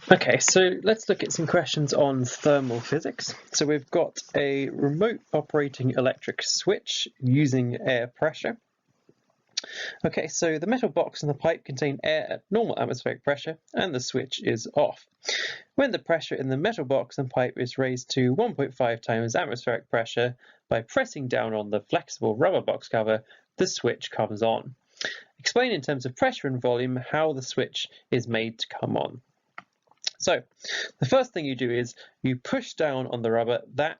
Okay, so let's look at some questions on thermal physics. So we've got a remote operating electric switch using air pressure. Okay, so the metal box and the pipe contain air at normal atmospheric pressure and the switch is off. When the pressure in the metal box and pipe is raised to 1.5 times atmospheric pressure by pressing down on the flexible rubber box cover, the switch comes on. Explain in terms of pressure and volume how the switch is made to come on. So the first thing you do is you push down on the rubber. That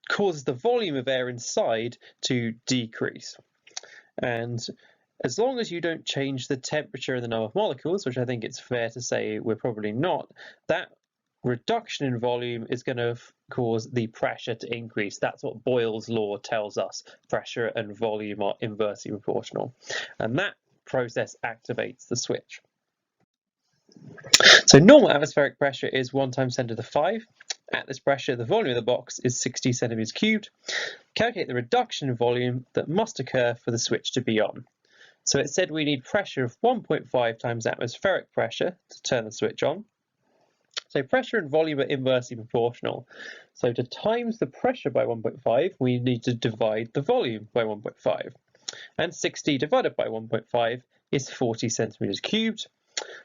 causes the volume of air inside to decrease. And as long as you don't change the temperature and the number of molecules, which I think it's fair to say we're probably not, that reduction in volume is going to cause the pressure to increase. That's what Boyle's law tells us. Pressure and volume are inversely proportional. And that process activates the switch. So normal atmospheric pressure is 1 times 10 to the 5. At this pressure, the volume of the box is 60 centimeters cubed. Calculate the reduction in volume that must occur for the switch to be on. So it said we need pressure of 1.5 times atmospheric pressure to turn the switch on. So pressure and volume are inversely proportional. So to times the pressure by 1.5, we need to divide the volume by 1.5. And 60 divided by 1.5 is 40 centimeters cubed.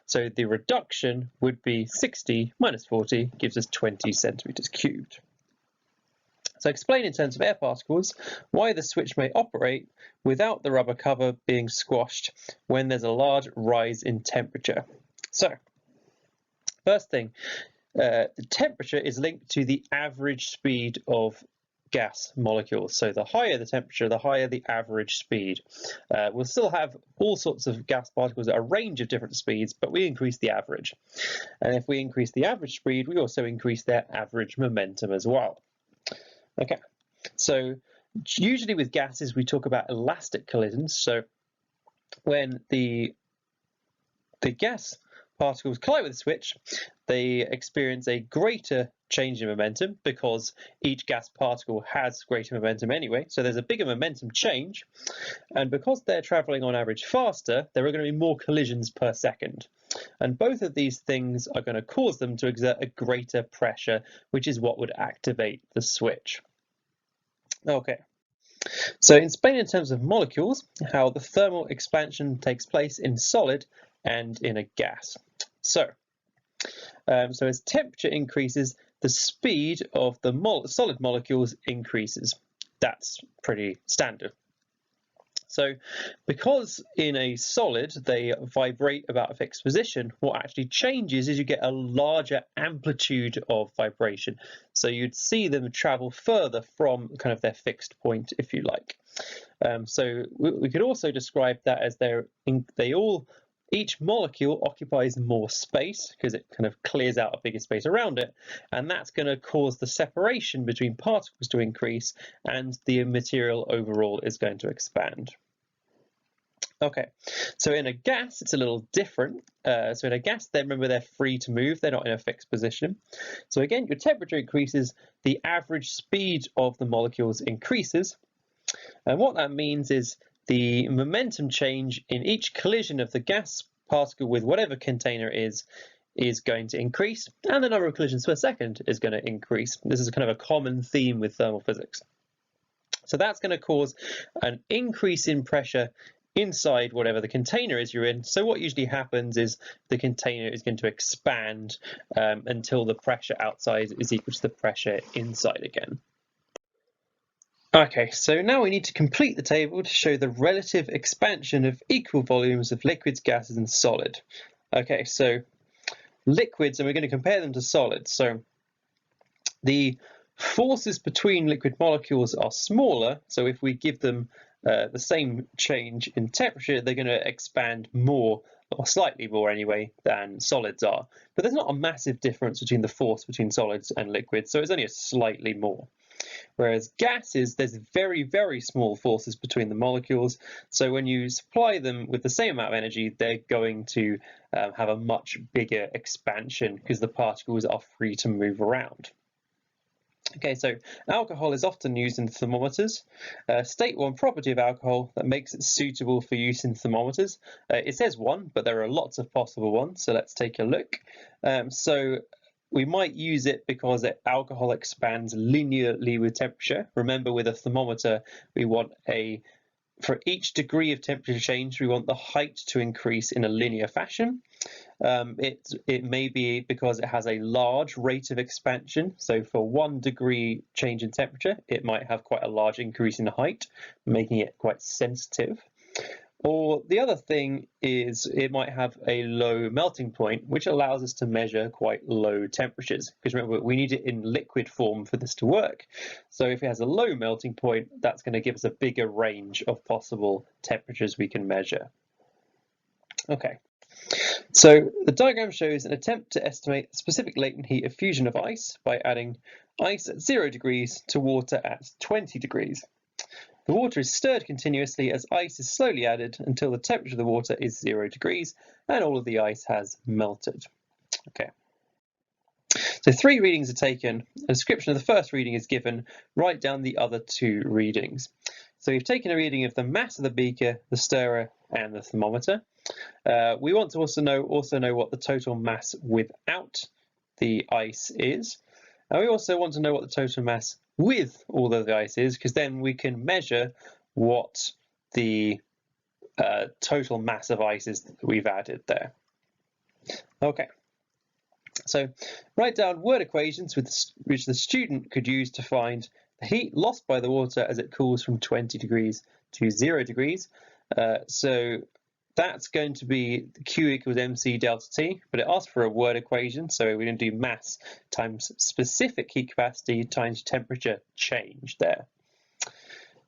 So the reduction would be 60 minus 40 gives us 20 centimeters cubed. So explain in terms of air particles why the switch may operate without the rubber cover being squashed when there's a large rise in temperature. So first thing, the temperature is linked to the average speed of gas molecules. So the higher the temperature, the higher the average speed. We'll still have all sorts of gas particles at a range of different speeds, but we increase the average. And if we increase the average speed, we also increase their average momentum as well. Okay, so usually with gases, we talk about elastic collisions. So when the gas particles collide with the switch, they experience a greater change in momentum because each gas particle has greater momentum anyway. So there's a bigger momentum change. And because they're traveling on average faster, there are going to be more collisions per second. And both of these things are going to cause them to exert a greater pressure, which is what would activate the switch. Okay. So explain in terms of molecules how the thermal expansion takes place in solid and in a gas. So as temperature increases, the speed of the solid molecules increases. That's pretty standard. So because in a solid they vibrate about a fixed position, what actually changes is you get a larger amplitude of vibration. So you'd see them travel further from kind of their fixed point, if you like. So we could also describe that as each molecule occupies more space because it kind of clears out a bigger space around it, and that's going to cause the separation between particles to increase and the material overall is going to expand. Okay, so in a gas, it's a little different. So in a gas, remember they're free to move. They're not in a fixed position. So again, your temperature increases, the average speed of the molecules increases. And what that means is the momentum change in each collision of the gas particle with whatever container is going to increase, and the number of collisions per second is going to increase. This is kind of a common theme with thermal physics. So that's going to cause an increase in pressure inside whatever the container is you're in. So what usually happens is the container is going to expand until the pressure outside is equal to the pressure inside again. Okay, so now we need to complete the table to show the relative expansion of equal volumes of liquids, gases, and solid. Okay, so liquids, and we're going to compare them to solids. So the forces between liquid molecules are smaller. So if we give them the same change in temperature, they're going to expand more, or slightly more anyway, than solids are. But there's not a massive difference between the force between solids and liquids, so it's only a slightly more. Whereas gases, there's very, very small forces between the molecules. So when you supply them with the same amount of energy, they're going to have a much bigger expansion because the particles are free to move around. Okay, so alcohol is often used in thermometers. State one property of alcohol that makes it suitable for use in thermometers. It says one, but there are lots of possible ones, so let's take a look. So we might use it because alcohol expands linearly with temperature. Remember, with a thermometer, we want for each degree of temperature change, we want the height to increase in a linear fashion. It may be because it has a large rate of expansion. So for 1 degree change in temperature, it might have quite a large increase in height, making it quite sensitive. Or the other thing is it might have a low melting point, which allows us to measure quite low temperatures. Because remember, we need it in liquid form for this to work. So if it has a low melting point, that's going to give us a bigger range of possible temperatures we can measure. Okay. So the diagram shows an attempt to estimate the specific latent heat of fusion of ice by adding ice at 0 degrees to water at 20 degrees. The water is stirred continuously as ice is slowly added until the temperature of the water is 0 degrees and all of the ice has melted. Okay. So 3 readings are taken. A description of the first reading is given. Write down the other 2 readings. So we've taken a reading of the mass of the beaker, the stirrer, and the thermometer. We want to also know what the total mass without the ice is. And we also want to know what the total mass with all of the ice is, because then we can measure what the total mass of ice is that we've added there. Okay. So write down word equations which the student could use to find the heat lost by the water as it cools from 20 degrees to 0 degrees. So that's going to be Q equals mc delta T, but it asks for a word equation, so we're going to do mass times specific heat capacity times temperature change there.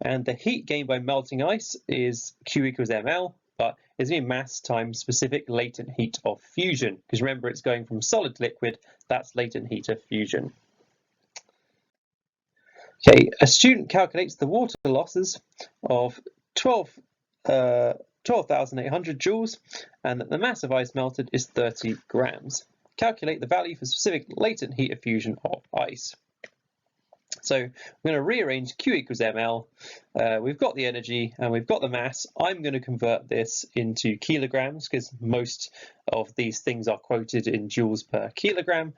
And the heat gained by melting ice is Q equals ml, but it's going to be mass times specific latent heat of fusion, because remember it's going from solid to liquid, that's latent heat of fusion. Okay, a student calculates the water losses of 12,800 joules, and that the mass of ice melted is 30 grams. Calculate the value for specific latent heat of fusion of ice. So we're going to rearrange Q equals ml. We've got the energy and we've got the mass. I'm going to convert this into kilograms because most of these things are quoted in joules per kilogram.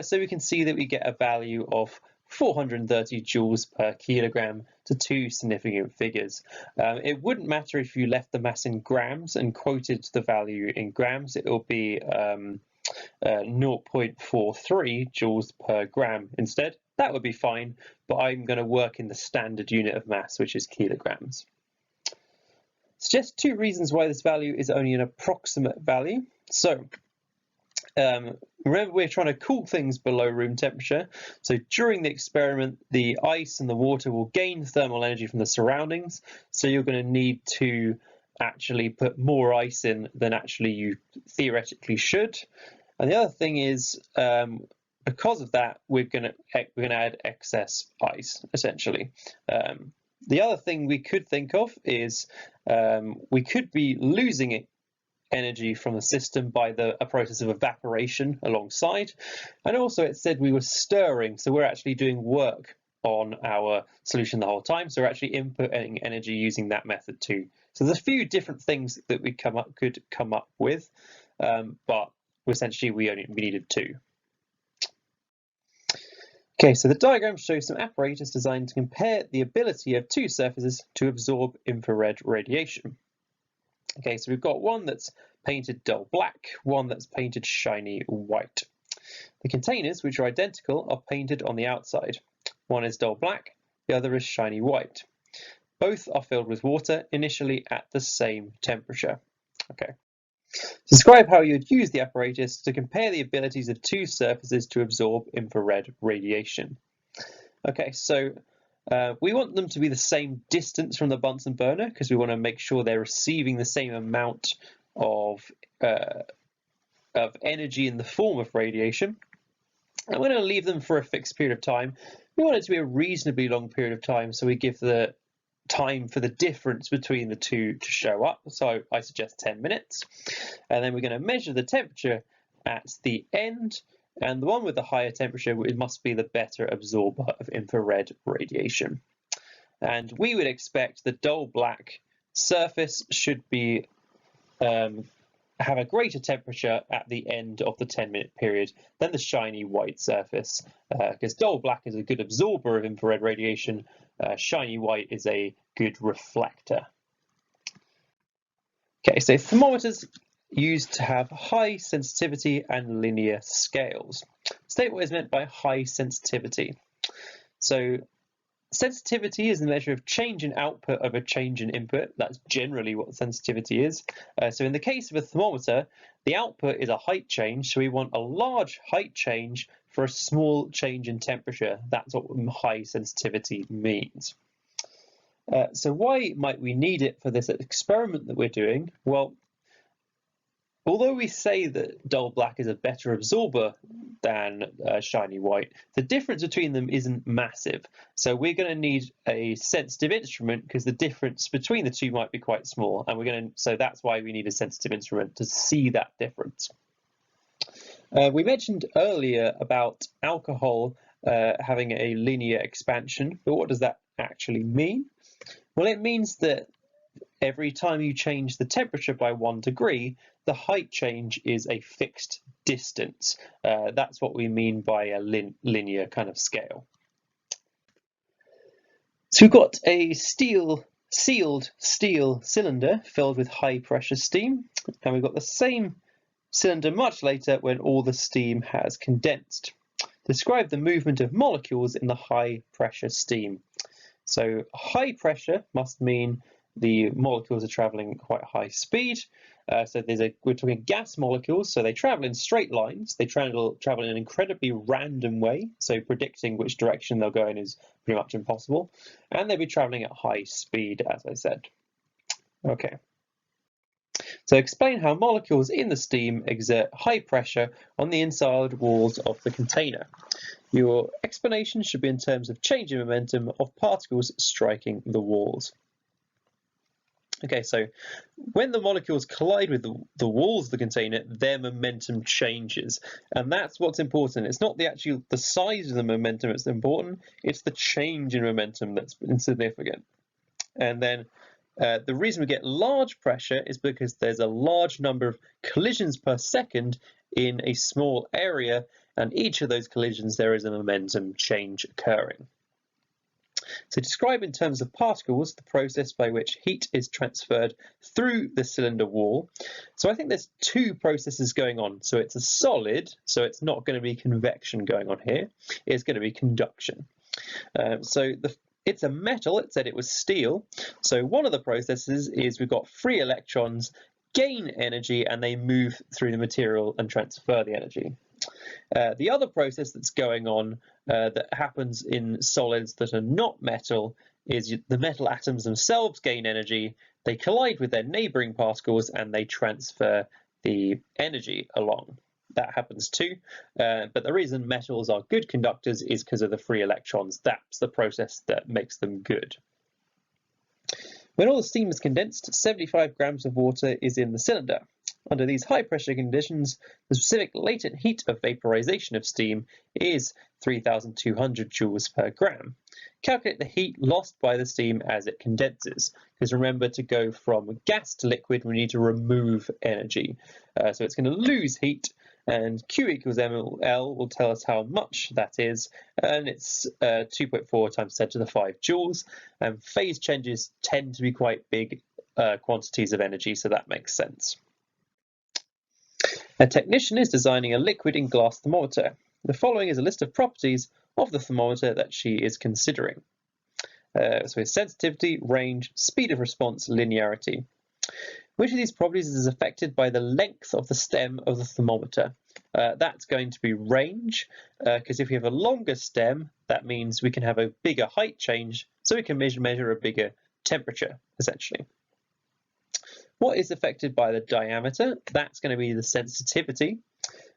So we can see that we get a value of 430 joules per kilogram to 2 significant figures. It wouldn't matter if you left the mass in grams and quoted the value in grams. It will be 0.43 joules per gram instead. That would be fine, but I'm going to work in the standard unit of mass, which is kilograms. Suggest 2 reasons why this value is only an approximate value. So remember, we're trying to cool things below room temperature. So during the experiment, the ice and the water will gain thermal energy from the surroundings. So you're going to need to actually put more ice in than actually you theoretically should. And the other thing is, because of that, we're going to add excess ice, essentially. The other thing we could think of is we could be losing energy from the system by a process of evaporation alongside. And also it said we were stirring, so we're actually doing work on our solution the whole time. So we're actually inputting energy using that method too. So there's a few different things that we could come up with, but essentially we needed 2. Okay, so the diagram shows some apparatus designed to compare the ability of 2 surfaces to absorb infrared radiation. Okay, so we've got one that's painted dull black, one that's painted shiny white. The containers, which are identical, are painted on the outside. One is dull black, the other is shiny white. Both are filled with water initially at the same temperature. Okay. Describe how you'd use the apparatus to compare the abilities of 2 surfaces to absorb infrared radiation. Okay, so we want them to be the same distance from the Bunsen burner because we want to make sure they're receiving the same amount of energy in the form of radiation. And we're going to leave them for a fixed period of time. We want it to be a reasonably long period of time, so we give the time for the difference between the 2 to show up. So I suggest 10 minutes. And then we're going to measure the temperature at the end and the one with the higher temperature must be the better absorber of infrared radiation. And we would expect the dull black surface should be have a greater temperature at the end of the 10-minute period than the shiny white surface, because dull black is a good absorber of infrared radiation, shiny white is a good reflector. Okay, so thermometers used to have high sensitivity and linear scales. State what is meant by high sensitivity. So sensitivity is the measure of change in output over change in input. That's generally what sensitivity is. So in the case of a thermometer, the output is a height change, so we want a large height change for a small change in temperature. That's what high sensitivity means. So why might we need it for this experiment that we're doing? Well, although we say that dull black is a better absorber than shiny white, the difference between them isn't massive. So we're going to need a sensitive instrument because the difference between the two might be quite small, and so that's why we need a sensitive instrument to see that difference. We mentioned earlier about alcohol having a linear expansion, but what does that actually mean? Well, it means that every time you change the temperature by 1 degree, the height change is a fixed distance. That's what we mean by a linear kind of scale. So we've got a sealed steel cylinder filled with high pressure steam, and we've got the same cylinder much later when all the steam has condensed. Describe the movement of molecules in the high pressure steam. So high pressure must mean the molecules are traveling quite high speed. We're talking gas molecules, so they travel in straight lines. They travel in an incredibly random way, so predicting which direction they'll go in is pretty much impossible. And they'll be traveling at high speed, as I said. Okay. So explain how molecules in the steam exert high pressure on the inside walls of the container. Your explanation should be in terms of change in momentum of particles striking the walls. Okay, so when the molecules collide with the walls of the container, their momentum changes, and that's what's important. It's not the size of the momentum that's important, it's the change in momentum that's insignificant. And then the reason we get large pressure is because there's a large number of collisions per second in a small area, and each of those collisions there is a momentum change occurring. So describe in terms of particles the process by which heat is transferred through the cylinder wall. So I think there's two processes going on. So it's a solid, so it's not going to be convection going on here. It's going to be conduction. It's a metal, it said it was steel. So one of the processes is we've got free electrons gain energy and they move through the material and transfer the energy. The other process that's going on that happens in solids that are not metal is the metal atoms themselves gain energy, they collide with their neighboring particles and they transfer the energy along. That happens too, but the reason metals are good conductors is because of the free electrons. That's the process that makes them good. When all the steam is condensed, 75 grams of water is in the cylinder. Under these high pressure conditions, the specific latent heat of vaporization of steam is 3,200 joules per gram. Calculate the heat lost by the steam as it condenses, because remember, to go from gas to liquid we need to remove energy. So it's going to lose heat, and Q equals mL will tell us how much that is, and it's 2.4 times 10 to the 5 joules, and phase changes tend to be quite big quantities of energy, so that makes sense. A technician is designing a liquid in glass thermometer. The following is a list of properties of the thermometer that she is considering. So it's sensitivity, range, speed of response, linearity. Which of these properties is affected by the length of the stem of the thermometer? That's going to be range, because if we have a longer stem, that means we can have a bigger height change, so we can measure a bigger temperature, essentially. What is affected by the diameter? That's going to be the sensitivity,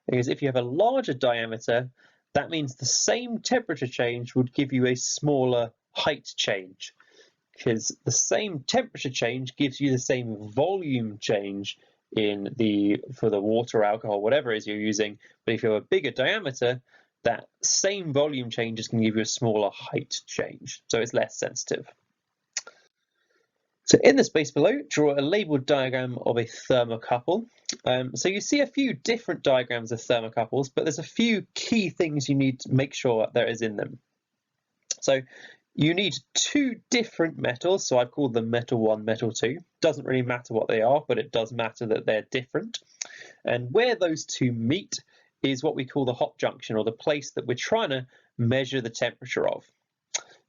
because if you have a larger diameter, that means the same temperature change would give you a smaller height change, because the same temperature change gives you the same volume change for the water, alcohol, whatever it is you're using. But if you have a bigger diameter, that same volume change is going to give you a smaller height change, so it's less sensitive. So in the space below, draw a labeled diagram of a thermocouple. So you see a few different diagrams of thermocouples, but there's a few key things you need to make sure there is in them. So you need two different metals, so I've called them metal 1, metal 2. Doesn't really matter what they are, but it does matter that they're different. And where those two meet is what we call the hot junction, or the place that we're trying to measure the temperature of.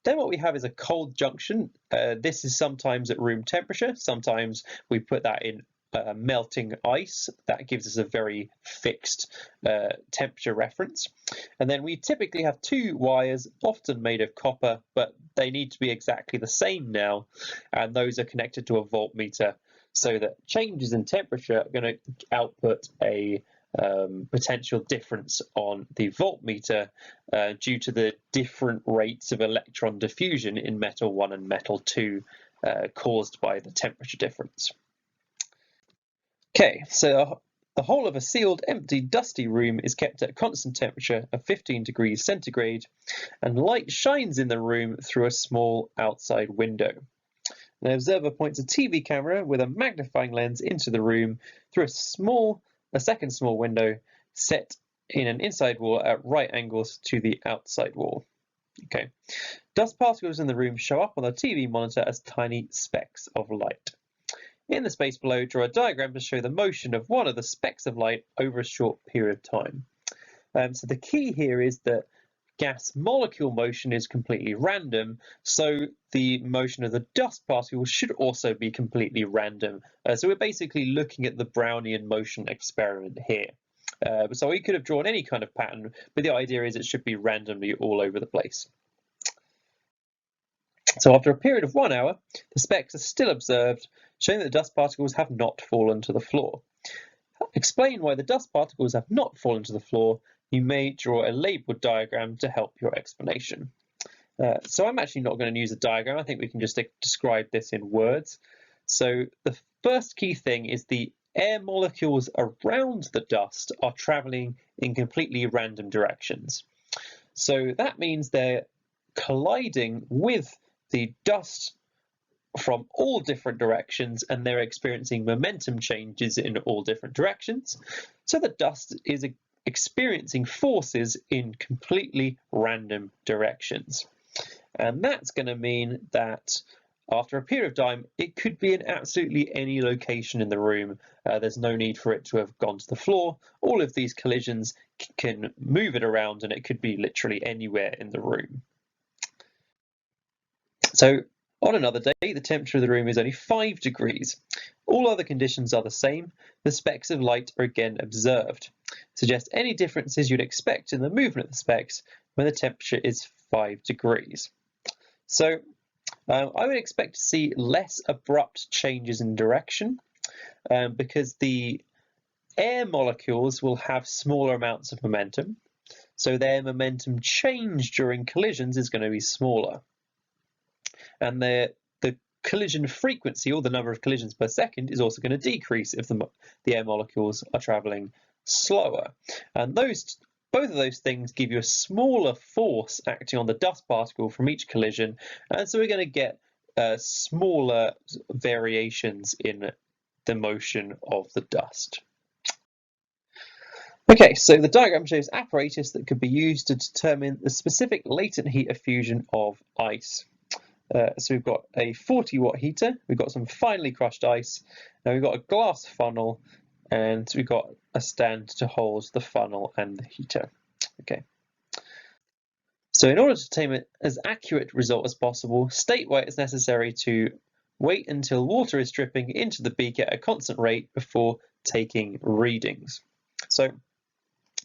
Then what we have is a cold junction. This is sometimes at room temperature. Sometimes we put that in melting ice. That gives us a very fixed temperature reference. And then we typically have two wires, often made of copper, but they need to be exactly the same now. And those are connected to a voltmeter, so that changes in temperature are going to output a potential difference on the voltmeter due to the different rates of electron diffusion in metal 1 and metal 2 caused by the temperature difference. Okay, so the whole of a sealed, empty, dusty room is kept at a constant temperature of 15 degrees centigrade, and light shines in the room through a small outside window. The observer points a TV camera with a magnifying lens into the room through a second small window set in an inside wall at right angles to the outside wall. Okay. Dust particles in the room show up on the TV monitor as tiny specks of light. In the space below, draw a diagram to show the motion of one of the specks of light over a short period of time. So the key here is that gas molecule motion is completely random, so the motion of the dust particles should also be completely random. So we're basically looking at the Brownian motion experiment here. So we could have drawn any kind of pattern, but the idea is it should be randomly all over the place. So after a period of 1 hour, the specks are still observed, showing that the dust particles have not fallen to the floor. Explain why the dust particles have not fallen to the floor. You may draw a labeled diagram to help your explanation. So I'm actually not going to use a diagram. I think we can just describe this in words. So the first key thing is the air molecules around the dust are traveling in completely random directions. So that means they're colliding with the dust from all different directions, and they're experiencing momentum changes in all different directions. So the dust is experiencing forces in completely random directions. And that's going to mean that after a period of time, it could be in absolutely any location in the room. There's no need for it to have gone to the floor. All of these collisions can move it around, and it could be literally anywhere in the room. So on another day, the temperature of the room is only 5 degrees. All other conditions are the same. The specks of light are again observed. Suggest any differences you'd expect in the movement of the specks when the temperature is 5 degrees. So I would expect to see less abrupt changes in direction because the air molecules will have smaller amounts of momentum. So their momentum change during collisions is going to be smaller. And the collision frequency, or the number of collisions per second, is also going to decrease if the air molecules are traveling slower. And both of those things give you a smaller force acting on the dust particle from each collision, and so we're going to get smaller variations in the motion of the dust. Okay, so the diagram shows apparatus that could be used to determine the specific latent heat of fusion of ice. So we've got a 40-watt heater, we've got some finely crushed ice, now we've got a glass funnel, and we've got a stand to hold the funnel and the heater. Okay. So in order to obtain as accurate result as possible, state why it's necessary to wait until water is dripping into the beaker at a constant rate before taking readings. So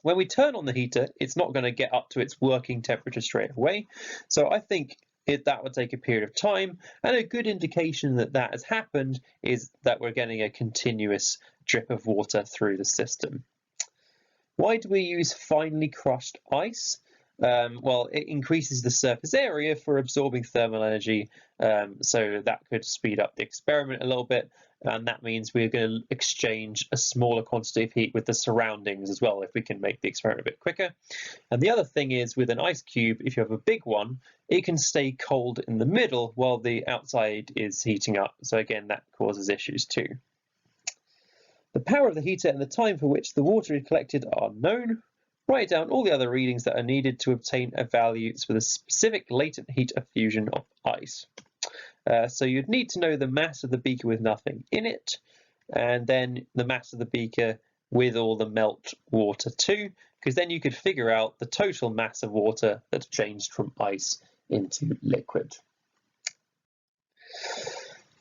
when we turn on the heater, it's not going to get up to its working temperature straight away. So I think that would take a period of time, and a good indication that that has happened is that we're getting a continuous drip of water through the system. Why do we use finely crushed ice? Well, it increases the surface area for absorbing thermal energy, so that could speed up the experiment a little bit. and that means we're going to exchange a smaller quantity of heat with the surroundings as well if we can make the experiment a bit quicker. And the other thing is, with an ice cube, if you have a big one, it can stay cold in the middle while the outside is heating up. So again, that causes issues too. The power of the heater and the time for which the water is collected are known. Write down all the other readings that are needed to obtain a value for the specific latent heat of fusion of ice. So you'd need to know the mass of the beaker with nothing in it, and then the mass of the beaker with all the melt water too, because then you could figure out the total mass of water that's changed from ice into liquid.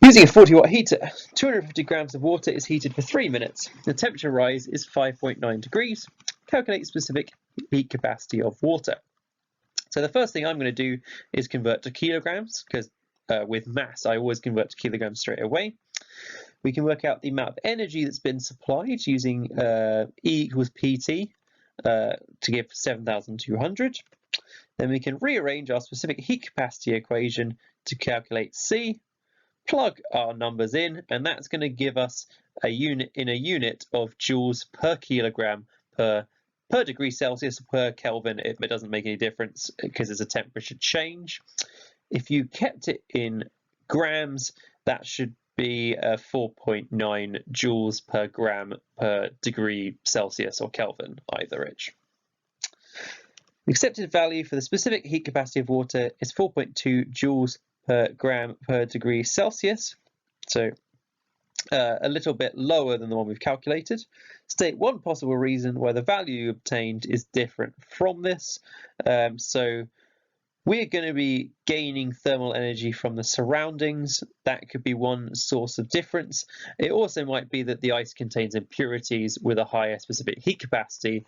Using a 40-watt heater, 250 grams of water is heated for 3 minutes. The temperature rise is 5.9 degrees. Calculate specific heat capacity of water. So the first thing I'm going to do is convert to kilograms, because with mass I always convert to kilograms straight away. We can work out the amount of energy that's been supplied using E equals PT to give 7,200. Then we can rearrange our specific heat capacity equation to calculate C, plug our numbers in, and that's going to give us a unit of joules per kilogram per degree Celsius per Kelvin. It doesn't make any difference because it's a temperature change. If you kept it in grams, that should be 4.9 joules per gram per degree Celsius or Kelvin, either which. The accepted value for the specific heat capacity of water is 4.2 joules per gram per degree Celsius, so a little bit lower than the one we've calculated. State one possible reason why the value obtained is different from this. So we're going to be gaining thermal energy from the surroundings. That could be one source of difference. It also might be that the ice contains impurities with a higher specific heat capacity,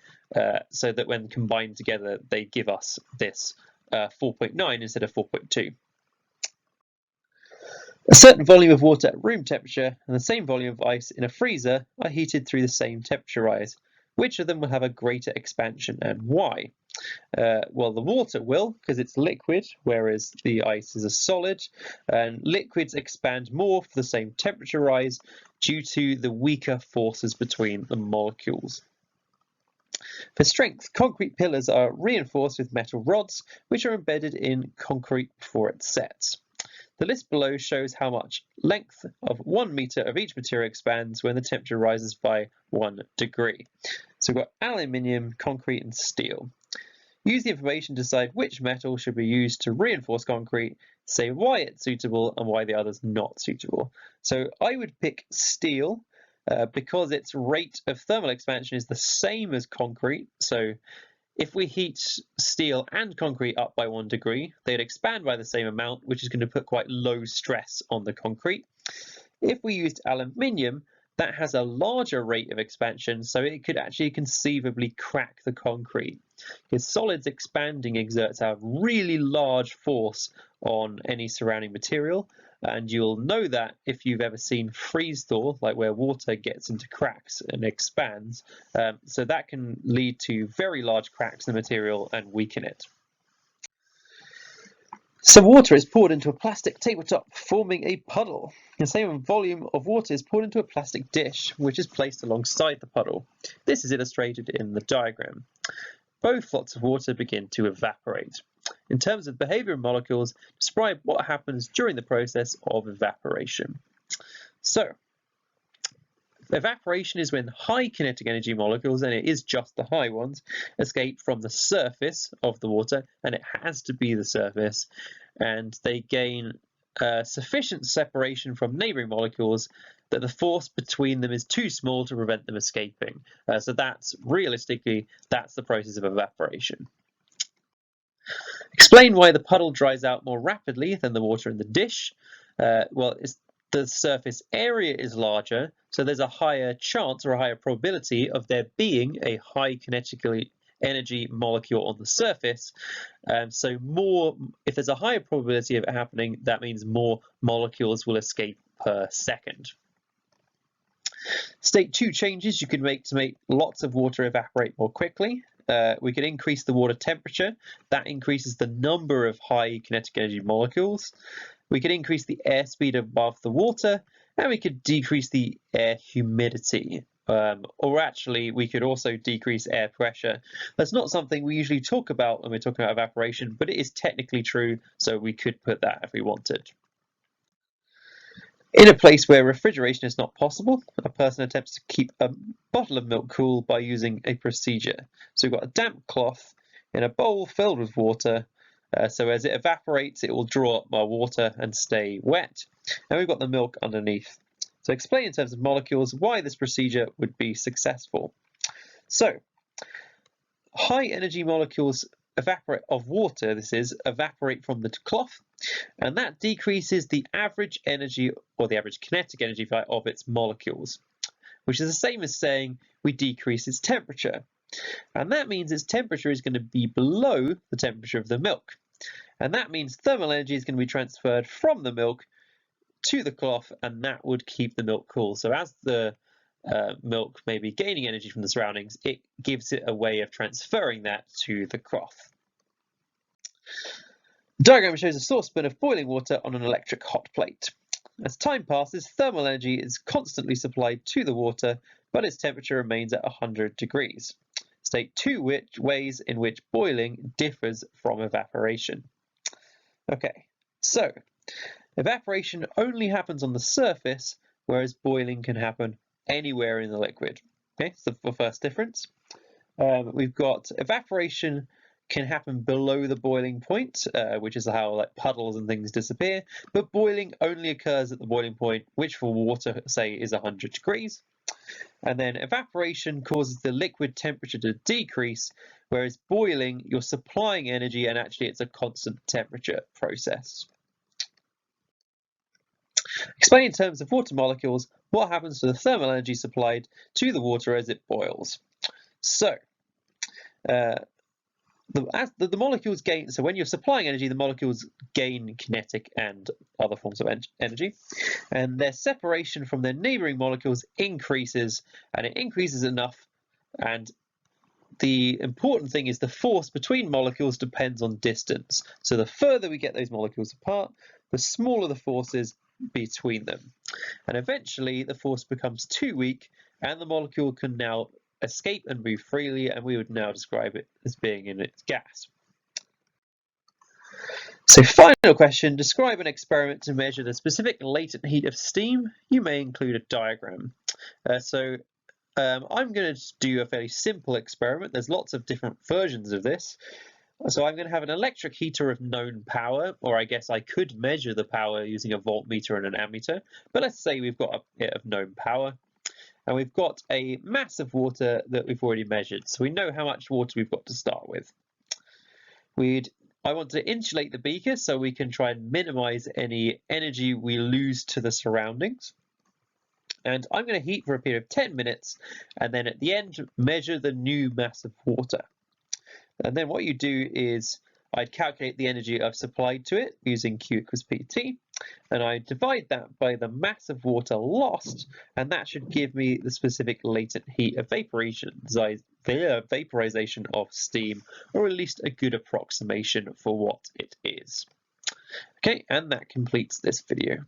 so that when combined together, they give us this 4.9 instead of 4.2. A certain volume of water at room temperature and the same volume of ice in a freezer are heated through the same temperature rise. Which of them will have a greater expansion and why? Well, the water will, because it's liquid, whereas the ice is a solid, and liquids expand more for the same temperature rise due to the weaker forces between the molecules. For strength, concrete pillars are reinforced with metal rods, which are embedded in concrete before it sets. The list below shows how much length of 1 meter of each material expands when the temperature rises by 1 degree. So we've got aluminium, concrete, and steel. Use the information to decide which metal should be used to reinforce concrete, say why it's suitable and why the other's not suitable. So I would pick steel because its rate of thermal expansion is the same as concrete. So if we heat steel and concrete up by 1 degree, they'd expand by the same amount, which is going to put quite low stress on the concrete. If we used aluminium, that has a larger rate of expansion, so it could actually conceivably crack the concrete. Because solids expanding exerts a really large force on any surrounding material, and you'll know that if you've ever seen freeze thaw, like where water gets into cracks and expands. So that can lead to very large cracks in the material and weaken it. So water is poured into a plastic tabletop, forming a puddle. The same volume of water is poured into a plastic dish, which is placed alongside the puddle. This is illustrated in the diagram. Both lots of water begin to evaporate. In terms of behavior of molecules, describe what happens during the process of evaporation. So, evaporation is when high kinetic energy molecules, and it is just the high ones, escape from the surface of the water, and it has to be the surface, and they gain sufficient separation from neighboring molecules that the force between them is too small to prevent them escaping. So that's realistically, that's the process of evaporation. Explain why the puddle dries out more rapidly than the water in the dish. Well, the surface area is larger, so there's a higher chance or a higher probability of there being a high kinetic energy molecule on the surface. So if there's a higher probability of it happening, that means more molecules will escape per second. State 2 changes you can make to make lots of water evaporate more quickly. We can increase the water temperature. That increases the number of high kinetic energy molecules. We can increase the airspeed above the water, and we could decrease the air humidity. Or actually, we could also decrease air pressure. That's not something we usually talk about when we're talking about evaporation, but it is technically true, so we could put that if we wanted. In a place where refrigeration is not possible, a person attempts to keep a bottle of milk cool by using a procedure. So we've got a damp cloth in a bowl filled with water. So as it evaporates, it will draw up more water and stay wet. And we've got the milk underneath. So explain in terms of molecules why this procedure would be successful. So high energy molecules of water, evaporate from the cloth, and that decreases the average energy, or the average kinetic energy of its molecules, which is the same as saying we decrease its temperature. And that means its temperature is going to be below the temperature of the milk. And that means thermal energy is going to be transferred from the milk to the cloth, and that would keep the milk cool. So as the milk may be gaining energy from the surroundings, it gives it a way of transferring that to the cloth. The diagram shows a saucepan of boiling water on an electric hot plate. As time passes, thermal energy is constantly supplied to the water, but its temperature remains at 100 degrees. State two ways in which boiling differs from evaporation. Okay, so evaporation only happens on the surface, whereas boiling can happen anywhere in the liquid. Okay, so the first difference. We've got evaporation can happen below the boiling point, which is how like puddles and things disappear, but boiling only occurs at the boiling point, which for water, say, is 100 degrees. And then evaporation causes the liquid temperature to decrease, whereas boiling, you're supplying energy and actually it's a constant temperature process. Explain in terms of water molecules what happens to the thermal energy supplied to the water as it boils. So, the molecules gain, so when you're supplying energy, the molecules gain kinetic and other forms of energy, and their separation from their neighboring molecules increases, and it increases enough, and the important thing is the force between molecules depends on distance. So the further we get those molecules apart, the smaller the force is between them. And eventually the force becomes too weak and the molecule can now escape and move freely, and we would now describe it as being in its gas. So final question, describe an experiment to measure the specific latent heat of steam. You may include a diagram. I'm going to do a fairly simple experiment. There's lots of different versions of this. So I'm going to have an electric heater of known power, or I guess I could measure the power using a voltmeter and an ammeter, but let's say we've got a bit of known power. And we've got a mass of water that we've already measured, so we know how much water we've got to start with. I want to insulate the beaker so we can try and minimize any energy we lose to the surroundings. And I'm going to heat for a period of 10 minutes, and then at the end, measure the new mass of water. And then what you do is I'd calculate the energy I've supplied to it using Q equals PT, and I divide that by the mass of water lost, and that should give me the specific latent heat of vaporization of steam, or at least a good approximation for what it is. Okay, and that completes this video.